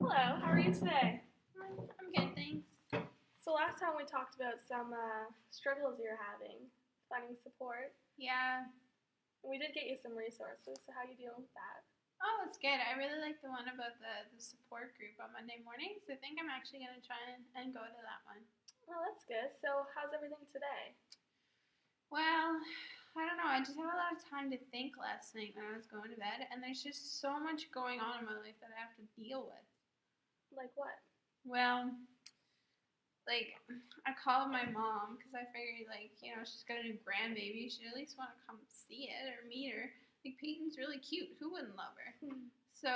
Hello, how are you today? I'm good, thanks. So last time we talked about some struggles you're having, finding support. Yeah. We did get you some resources, so how are you dealing with that? Oh, it's good. I really like the one about the support group on Monday mornings. I think I'm actually going to try and go to that one. Well, that's good. So how's everything today? Well, I don't know. I just had a lot of time to think last night when I was going to bed, and there's just so much going on in my life that I have to deal with. Like what? Well, like, I called my mom because I figured, she's got a new grandbaby. She'd at least want to come see it or meet her. Like, Peyton's really cute. Who wouldn't love her? So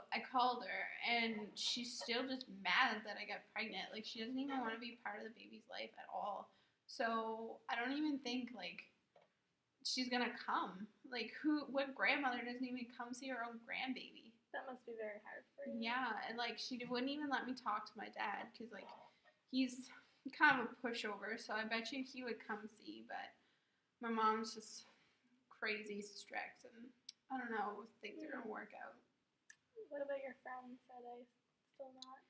I called her, and she's still just mad that I got pregnant. Like, she doesn't even want to be part of the baby's life at all. So I don't even think, she's going to come. What grandmother doesn't even come see her own grandbaby? That must be very hard for you. Yeah, and, she wouldn't even let me talk to my dad because, he's kind of a pushover, so I bet you he would come see, but my mom's just crazy strict, and I don't know if things are going to work out. What about your friends? Are they still not?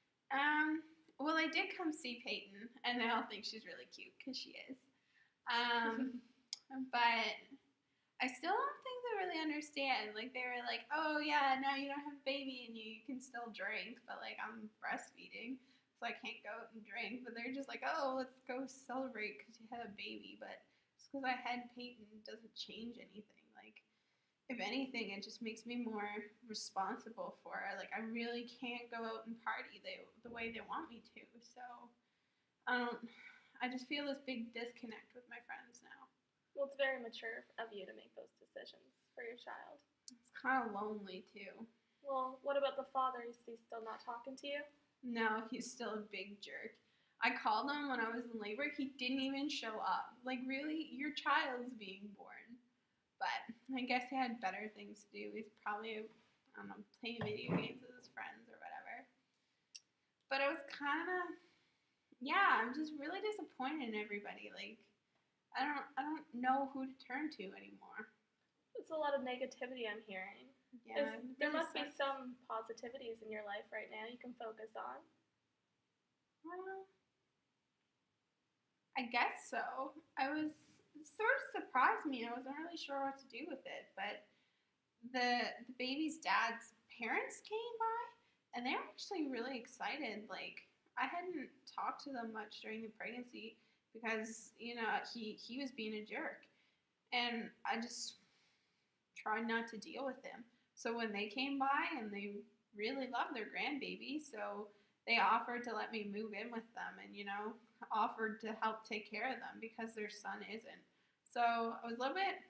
Well, I did come see Peyton, and they all think she's really cute, because she is. But I still don't think they really understand. Like, they were like, oh, yeah, now you don't have a baby and you can still drink, but, I'm breastfeeding, so I can't go out and drink. But they're just like, oh, let's go celebrate because you had a baby. But just because I had Peyton doesn't change anything. If anything, it just makes me more responsible for her. I really can't go out and party the way they want me to. So, I just feel this big disconnect with my friends now. Well, it's very mature of you to make those decisions for your child. It's kind of lonely, too. Well, what about the father? Is he still not talking to you? No, he's still a big jerk. I called him when I was in labor. He didn't even show up. Really? Your child's being born. But I guess he had better things to do. He's probably, I don't know, playing video games with his friends or whatever. But it was kind of, yeah, I'm just really disappointed in everybody. I don't know who to turn to anymore. It's a lot of negativity I'm hearing. Yeah, there must be some positivities in your life right now you can focus on. Well, I guess so. It sort of surprised me. I wasn't really sure what to do with it, but the baby's dad's parents came by, and they were actually really excited. I hadn't talked to them much during the pregnancy because he was being a jerk, and I just tried not to deal with him. So when they came by, and they really loved their grandbaby, so they offered to let me move in with them, and offered to help take care of them because their son isn't. So I was a little bit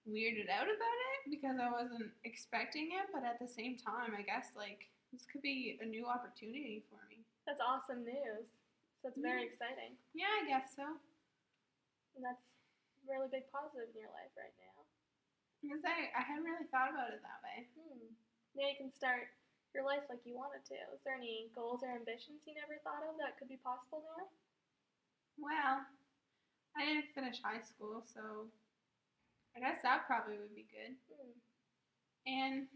weirded out about it because I wasn't expecting it, but at the same time, I guess this could be a new opportunity for me. That's awesome news. So it's very exciting. Yeah, I guess so. And that's a really big positive in your life right now. Because I hadn't really thought about it that way. Now you can start your life like you wanted to. Is there any goals or ambitions you never thought of that could be possible now? Well, I didn't finish high school, so I guess that probably would be good. And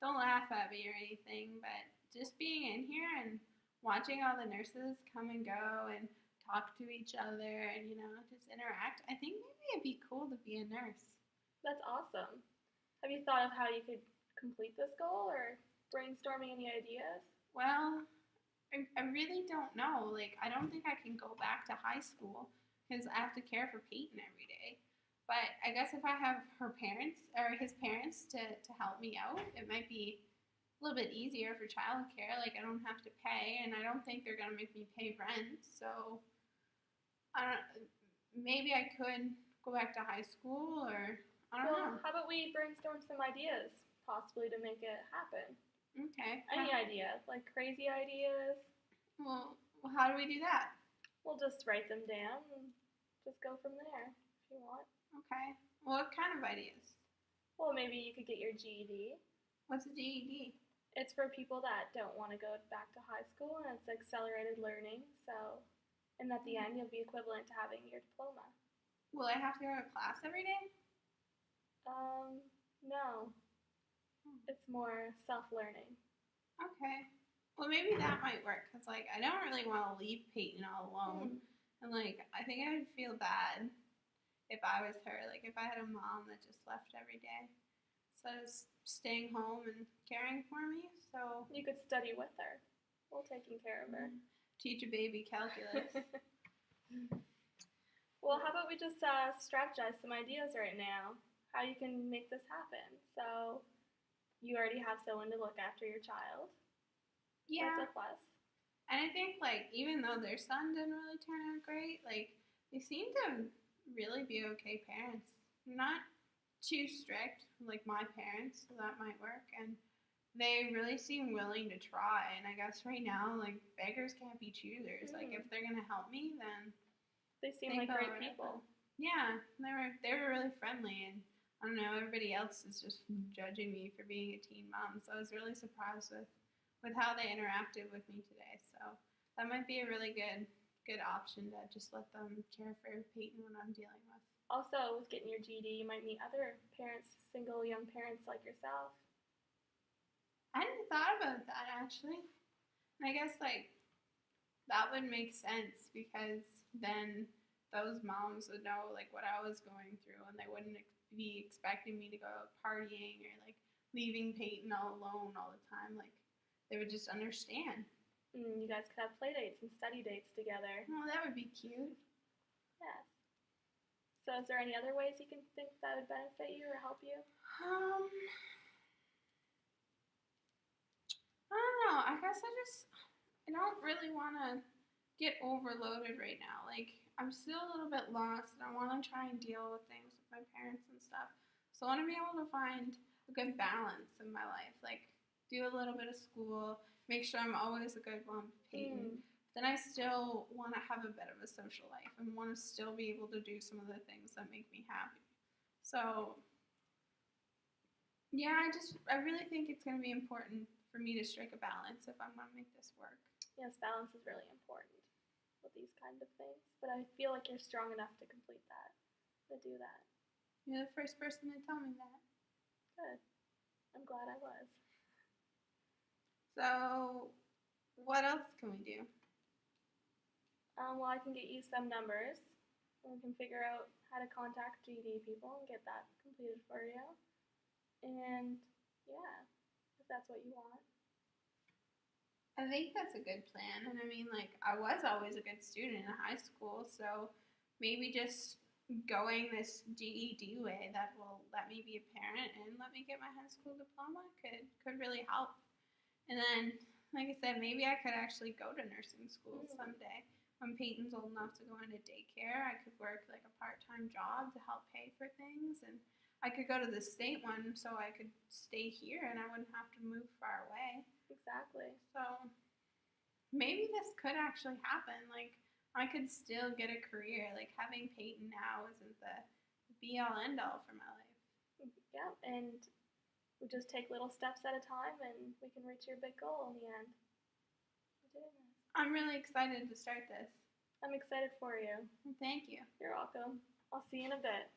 don't laugh at me or anything, but just being in here and watching all the nurses come and go and talk to each other and, just interact, I think maybe it'd be cool to be a nurse. That's awesome. Have you thought of how you could complete this goal or brainstorming any ideas? Well, I really don't know. I don't think I can go back to high school because I have to care for Peyton every day. But I guess if I have her parents or his parents to help me out, it might be a little bit easier for childcare. I don't have to pay, and I don't think they're going to make me pay rent. So maybe I could go back to high school, or I don't know. How about we brainstorm some ideas possibly to make it happen? Okay. Any idea, crazy ideas? Well, how do we do that? We'll just write them down and just go from there if you want. Okay. What kind of ideas? Well, maybe you could get your GED. What's a GED? It's for people that don't want to go back to high school, and it's accelerated learning. So, and at the end, you'll be equivalent to having your diploma. Will I have to go to class every day? No. It's more self-learning. Okay. Well, maybe that might work because, like, I don't really want to leave Peyton all alone. And, like, I think I would feel bad if I was her. Like, if I had a mom that just left every day instead of staying home and caring for me. So You could study with her while taking care of her. Teach a baby calculus. Well, how about we just strategize some ideas right now? How you can make this happen. So you already have someone to look after your child. Yeah. That's a plus. And I think, like, even though their son didn't really turn out great, like, they seem to really be okay parents. Not too strict, like my parents, so that might work. And they really seem willing to try. And I guess right now, like, beggars can't be choosers. Like, if they're going to help me, then they seem like great people. Yeah, they were really friendly. And I don't know, everybody else is just judging me for being a teen mom. So I was really surprised with how they interacted with me today. So that might be a really good option to just let them care for Peyton when I'm dealing with. Also, with getting your GED, you might meet other parents, single young parents like yourself. I hadn't thought about that actually. And I guess like that would make sense because then those moms would know like what I was going through and they wouldn't be expecting me to go out partying or like leaving Peyton all alone all the time. Like they would just understand. You guys could have play dates and study dates together. Oh, that would be cute. Yes. So is there any other ways you can think that would benefit you or help you? I don't know. I guess I don't really want to get overloaded right now. Like, I'm still a little bit lost, and I want to try and deal with things with my parents and stuff. So I want to be able to find a good balance in my life. Like, do a little bit of school, make sure I'm always a good mom to Peyton. Then I still want to have a bit of a social life and want to still be able to do some of the things that make me happy. So, yeah, I really think it's going to be important for me to strike a balance if I'm going to make this work. Yes, balance is really important with these kind of things. But I feel like you're strong enough to complete that, to do that. You're the first person to tell me that. Good. I'm glad I was. So, what else can we do? Well, I can get you some numbers. And we can figure out how to contact GED people and get that completed for you. And yeah, if that's what you want. I think that's a good plan. And I mean, like, I was always a good student in high school, so maybe just going this GED way that will let me be a parent and let me get my high school diploma could really help. And then, like I said, maybe I could actually go to nursing school someday. When Peyton's old enough to go into daycare, I could work like a part-time job to help pay for things, and I could go to the state one so I could stay here and I wouldn't have to move far away. Exactly. So maybe this could actually happen. Like I could still get a career. Like having Peyton now isn't the be-all end-all for my life. Yeah, and we just take little steps at a time and we can reach your big goal in the end. We're doing this. I'm really excited to start this. I'm excited for you. Thank you. You're welcome. I'll see you in a bit.